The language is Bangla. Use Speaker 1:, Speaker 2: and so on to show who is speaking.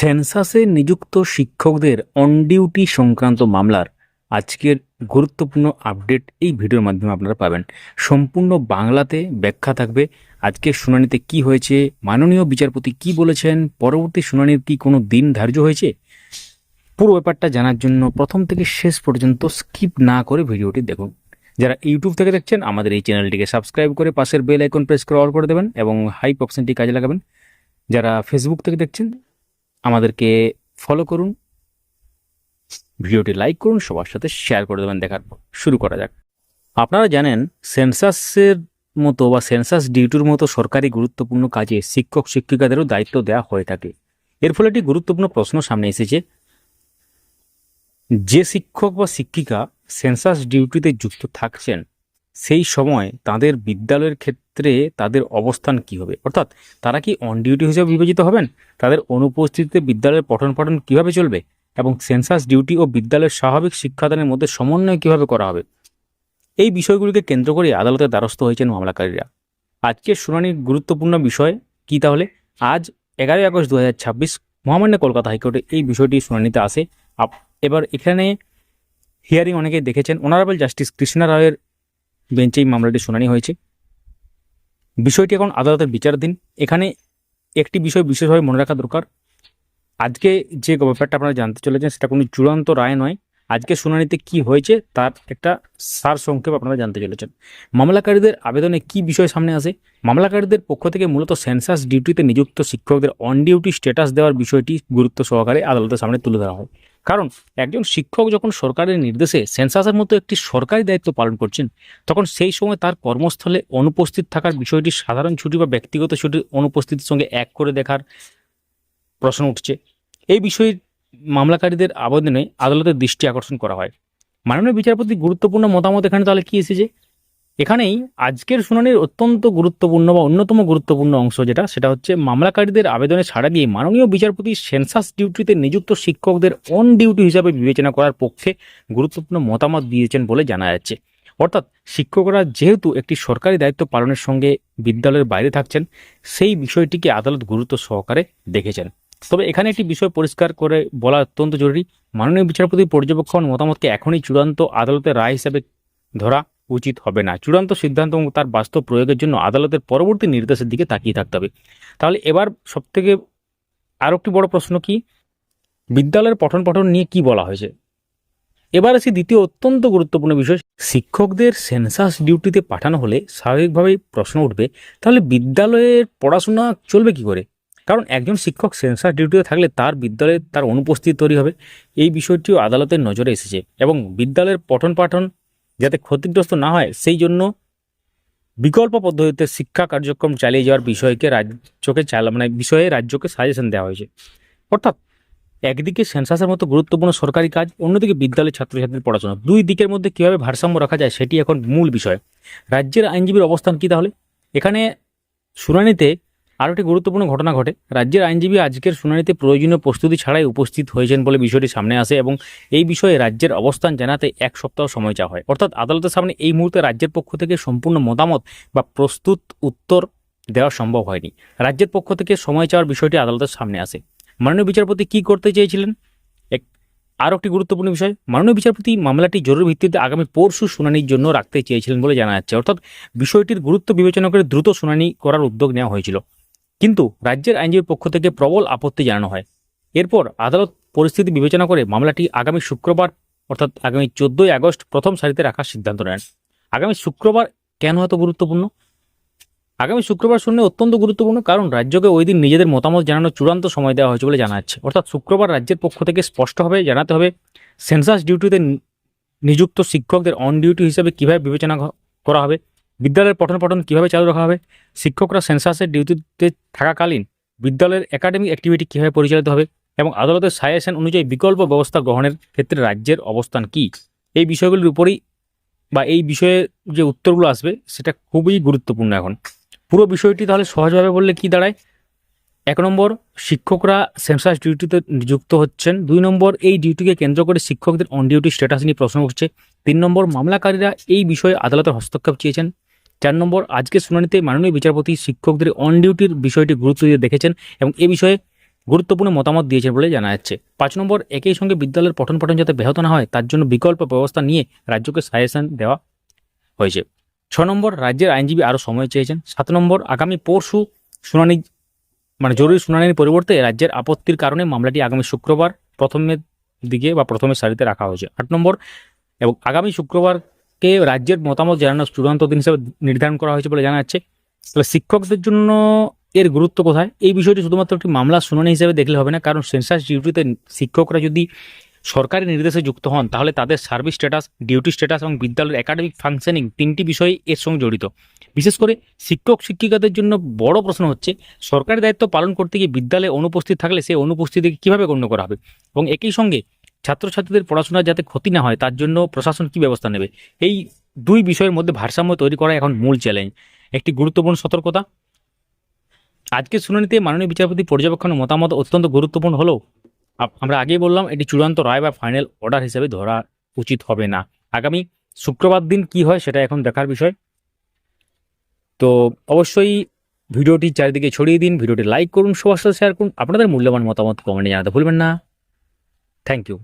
Speaker 1: সেন্সাসে নিযুক্ত শিক্ষকদের অন ডিউটি সংক্রান্ত মামলার আজকের গুরুত্বপূর্ণ আপডেট এই ভিডিওর মাধ্যমে আপনারা পাবেন। সম্পূর্ণ বাংলাতে ব্যাখ্যা থাকবে। আজকের শুনানিতে কি হয়েছে, মাননীয় বিচারপতি কি বলেছেন, পরবর্তী শুনানির কি কোনো দিন ধার্য হয়েছে, পুরো ব্যাপারটা জানার জন্য প্রথম থেকে শেষ পর্যন্ত স্কিপ না করে ভিডিওটি দেখুন। যারা ইউটিউব থেকে দেখছেন আমাদের এই চ্যানেলটিকে সাবস্ক্রাইব করে পাশের বেল আইকন প্রেস করে অল করে দেবেন এবং হাইপ অপশনটি কাজে লাগাবেন। যারা ফেসবুক থেকে দেখছেন আমাদেরকে ফলো করুন, ভিডিওটি লাইক করুন, সবার সাথে শেয়ার করে দেবেন। দেখার পর শুরু করা যাক। আপনারা জানেন সেন্সাসের মতো বা সেন্সাস ডিউটির মতো সরকারি গুরুত্বপূর্ণ কাজে শিক্ষক শিক্ষিকাদেরও দায়িত্ব দেওয়া হয়ে থাকে। এর ফলে একটি গুরুত্বপূর্ণ প্রশ্ন সামনে এসেছে, যে শিক্ষক বা শিক্ষিকা সেন্সাস ডিউটিতে যুক্ত থাকছেন সেই সময় তাদের বিদ্যালয়ের ক্ষেত্রে তাদের অবস্থান কি হবে, অর্থাৎ তারা কি অন ডিউটি হিসেবে বিবেচিত হবেন, তাদের অনুপস্থিতিতে বিদ্যালয়ের পঠন পাঠন কীভাবে চলবে এবং সেন্সাস ডিউটি ও বিদ্যালয়ের স্বাভাবিক শিক্ষাদানের মধ্যে সমন্বয় কীভাবে করা হবে, এই বিষয়গুলিকে কেন্দ্র করে আদালতের দ্বারস্থ হয়েছেন মামলাকারীরা। আজকের শুনানির গুরুত্বপূর্ণ বিষয় কি তাহলে? আজ 11ই আগস্ট 2026 মহামান্য কলকাতা হাইকোর্টে এই বিষয়টি শুনানিতে আসে। এবার এখানে হিয়ারিং অনেকেই দেখেছেন, অনারেবল জাস্টিস কৃষ্ণা রায়ের বেঞ্চে এই মামলাটি শুনানি হয়েছে। বিষয়টি এখন আদালতের বিচারাধীন। এখানে একটি বিষয় বিশেষভাবে মনে রাখা দরকার, আজকে যে ব্যাপারটা আপনারা জানতে চলেছেন সেটা কোনো চূড়ান্ত রায় নয়। আজকে শুনানিতে কি হয়েছে তার একটা সারসংক্ষেপ আপনারা জানতে চলেছেন। মামলাকারীদের আবেদনে কি বিষয় সামনে আসে? মামলাকারীদের পক্ষ থেকে মূলত সেন্সাস ডিউটিতে নিযুক্ত শিক্ষকদের অন ডিউটি স্ট্যাটাস দেওয়ার বিষয়টি গুরুত্ব সহকারে আদালতের সামনে তুলে ধরা হয়। কারণ একজন শিক্ষক যখন সরকারের নির্দেশে সেন্সাসের মতো একটি সরকারি দায়িত্ব পালন করছেন, তখন সেই সময় তার কর্মস্থলে অনুপস্থিত থাকার বিষয়টি সাধারণ ছুটি বা ব্যক্তিগত ছুটির অনুপস্থিতির সঙ্গে এক করে দেখার প্রশ্ন উঠছে। এই বিষয়ে মামলাকারীদের আবেদনে আদালতের দৃষ্টি আকর্ষণ করা হয়। মাননীয় বিচারপতি গুরুত্বপূর্ণ মতামত এখানে তাহলে কি এসেছে? এখানেই আজকের শুনানির অত্যন্ত গুরুত্বপূর্ণ বা অন্যতম গুরুত্বপূর্ণ অংশ সেটা হচ্ছে মামলাকারীদের আবেদনে সাড়া দিয়ে মাননীয় বিচারপতি সেন্সাস ডিউটিতে নিযুক্ত শিক্ষকদের অন ডিউটি হিসাবে বিবেচনা করার পক্ষে গুরুত্বপূর্ণ মতামত দিয়েছেন বলে জানা যাচ্ছে। অর্থাৎ শিক্ষকরা যেহেতু একটি সরকারি দায়িত্ব পালনের সঙ্গে বিদ্যালয়ের বাইরে থাকছেন, সেই বিষয়টিকে আদালত গুরুত্ব সহকারে দেখেছেন। তবে এখানে একটি বিষয় পরিষ্কার করে বলা অত্যন্ত জরুরি, মাননীয় বিচারপতির পর্যবেক্ষণ মতামতকে এখনই চূড়ান্ত আদালতের রায় হিসাবে ধরা উচিত হবে না। চূড়ান্ত সিদ্ধান্ত এবং তার বাস্তব প্রয়োগের জন্য আদালতের পরবর্তী নির্দেশের দিকে তাকিয়ে থাকতে হবে। তাহলে এবার সবথেকে আরও একটি বড় প্রশ্ন, কি বিদ্যালয়ের পঠন পাঠন নিয়ে কি বলা হয়েছে? এবার আসি দ্বিতীয় অত্যন্ত গুরুত্বপূর্ণ বিষয়, শিক্ষকদের সেন্সাস ডিউটিতে পাঠানো হলে স্বাভাবিকভাবেই প্রশ্ন উঠবে, তাহলে বিদ্যালয়ের পড়াশোনা চলবে কি করে? কারণ একজন শিক্ষক সেন্সাস ডিউটিতে থাকলে তার বিদ্যালয়ে তার অনুপস্থিতি তৈরি হবে। এই বিষয়টিও আদালতের নজরে এসেছে এবং বিদ্যালয়ের পঠন পাঠন যাতে ক্ষতিগ্রস্ত না হয় সেই জন্য বিকল্প পদ্ধতিতে শিক্ষা কার্যক্রম চালিয়ে যাওয়ার বিষয়কে বিষয়ে রাজ্যকে সাজেশন দেওয়া হয়েছে। অর্থাৎ একদিকে সেন্সাসের মতো গুরুত্বপূর্ণ সরকারি কাজ, অন্যদিকে বিদ্যালয়ের ছাত্রছাত্রীর পড়াশোনা, দুই দিকের মধ্যে কীভাবে ভারসাম্য রাখা যায় সেটি এখন মূল বিষয়। রাজ্যের আইনজীবীর অবস্থান কী তাহলে? এখানে শুনানিতে আরও একটি গুরুত্বপূর্ণ ঘটনা ঘটে। রাজ্যের আইনজীবী আজকের শুনানিতে প্রয়োজনীয় প্রস্তুতি ছাড়াই উপস্থিত হয়েছেন বলে বিষয়টি সামনে আসে এবং এই বিষয়ে রাজ্যের অবস্থান জানাতে 1 সপ্তাহ সময় চাওয়া হয়। অর্থাৎ আদালতের সামনে এই মুহূর্তে রাজ্যের পক্ষ থেকে সম্পূর্ণ মতামত বা প্রস্তুত উত্তর দেওয়া সম্ভব হয়নি। রাজ্যের পক্ষ থেকে সময় চাওয়ার বিষয়টি আদালতের সামনে আসে। মাননীয় বিচারপতি কি করতে চেয়েছিলেন? আরও একটি গুরুত্বপূর্ণ বিষয়, মাননীয় বিচারপতি মামলাটি জরুরি ভিত্তিতে আগামী পরশু শুনানির জন্য রাখতে চেয়েছিলেন বলে জানা যাচ্ছে। অর্থাৎ বিষয়টির গুরুত্ব বিবেচনা করে দ্রুত শুনানি করার উদ্যোগ নেওয়া হয়েছিল, কিন্তু রাজ্যের আইনজীবীর পক্ষ থেকে প্রবল আপত্তি জানানো হয়। এরপর আদালত পরিস্থিতি বিবেচনা করে মামলাটি আগামী শুক্রবার অর্থাৎ আগামী 14ই আগস্ট প্রথম সারিতে রাখার সিদ্ধান্ত নেন। আগামী শুক্রবার কেন এত গুরুত্বপূর্ণ? আগামী শুক্রবার শুনানি অত্যন্ত গুরুত্বপূর্ণ, কারণ রাজ্যকে ওই দিন নিজেদের মতামত জানানোর চূড়ান্ত সময় দেওয়া হয়েছে বলে জানা যাচ্ছে। অর্থাৎ শুক্রবার রাজ্যের পক্ষ থেকে স্পষ্টভাবে জানাতে হবে সেন্সাস ডিউটিতে নিযুক্ত শিক্ষকদের অন ডিউটি হিসেবে কীভাবে বিবেচনা করা হবে, বিদ্যালয়ের পঠন পাঠন কীভাবে চালু রাখা হবে, শিক্ষকরা সেন্সাসের ডিউটিতে থাকাকালীন বিদ্যালয়ের একাডেমিক অ্যাক্টিভিটি কীভাবে পরিচালিত হবে এবং আদালতের সাজেশন অনুযায়ী বিকল্প ব্যবস্থা গ্রহণের ক্ষেত্রে রাজ্যের অবস্থান কী, এই বিষয়গুলির উপরেই বা এই বিষয়ে যে উত্তরগুলো আসবে সেটা খুবই গুরুত্বপূর্ণ। এখন পুরো বিষয়টি তাহলে সহজভাবে বললে কি দাঁড়ায়? 1 নম্বর, শিক্ষকরা সেন্সাস ডিউটিতে নিযুক্ত হচ্ছেন। 2 নম্বর, এই ডিউটিকে কেন্দ্র করে শিক্ষকদের অন ডিউটি স্ট্যাটাস নিয়ে প্রশ্ন উঠছে। 3 নম্বর, মামলাকারীরা এই বিষয়ে আদালতের হস্তক্ষেপ চেয়েছেন। 4 নম্বর, আজকের শুনানিতে মাননীয় বিচারপতি শিক্ষকদের অন ডিউটির বিষয়টি গুরুত্ব দিয়ে দেখেছেন এবং এ বিষয়ে গুরুত্বপূর্ণ মতামত দিয়েছেন বলে জানা যাচ্ছে। 5 নম্বর, একই সঙ্গে বিদ্যালয়ের পঠন পাঠন যাতে ব্যাহত না হয় তার জন্য বিকল্প ব্যবস্থা নিয়ে রাজ্যকে সাজেশন দেওয়া হয়েছে। 6 নম্বর, রাজ্যের আইনজীবী আরও সময় চেয়েছেন। 7 নম্বর, আগামী পরশু শুনানি জরুরি শুনানির পরিবর্তে রাজ্যের আপত্তির কারণে মামলাটি আগামী শুক্রবার প্রথমের দিকে বা প্রথমের সারিতে রাখা হয়েছে। 8 নম্বর, এবং আগামী শুক্রবারকে রাজ্যের মতামত জানানোর চূড়ান্ত দিন হিসেবে নির্ধারণ করা হয়েছে বলে জানা যাচ্ছে। তাহলে শিক্ষকদের জন্য এর গুরুত্ব কোথায়? এই বিষয়টি শুধুমাত্র একটি মামলা শুনানি হিসেবে দেখলে হবে না, কারণ সেন্সাস ডিউটিতে শিক্ষকরা যদি সরকারি নির্দেশে যুক্ত হন তাহলে তাদের সার্ভিস স্ট্যাটাস, ডিউটি স্ট্যাটাস এবং বিদ্যালয়ের একাডেমিক ফাংশনিং তিনটি বিষয় এর সঙ্গে জড়িত। বিশেষ করে শিক্ষক শিক্ষিকাদের জন্য বড় প্রশ্ন হচ্ছে সরকারি দায়িত্ব পালন করতে গিয়ে বিদ্যালয়ে অনুপস্থিত থাকলে সেই অনুপস্থিতিকে কীভাবে গণ্য করা হবে, এবং একই সঙ্গে ছাত্রছাত্রীদের পড়াশোনার যাতে ক্ষতি না হয় তার জন্য প্রশাসন কী ব্যবস্থা নেবে। এই দুই বিষয়ের মধ্যে ভারসাম্য তৈরি করা এখন মূল চ্যালেঞ্জ। একটি গুরুত্বপূর্ণ সতর্কতা, আজকের শুনানিতে মাননীয় বিচারপতি পর্যবেক্ষণের মতামত অত্যন্ত গুরুত্বপূর্ণ হলেও আমরা আগেই বললাম এটি চূড়ান্ত রায় বা ফাইনাল অর্ডার হিসেবে ধরা উচিত হবে না। আগামী শুক্রবার দিন কি হয় সেটা এখন দেখার বিষয়। তো অবশ্যই ভিডিওটি চারিদিকে ছড়িয়ে দিন, ভিডিওটি লাইক করুন, সবার সাথে শেয়ার করুন, আপনাদের মূল্যবান মতামত কমেন্টে জানাতে ভুলবেন না। Thank you.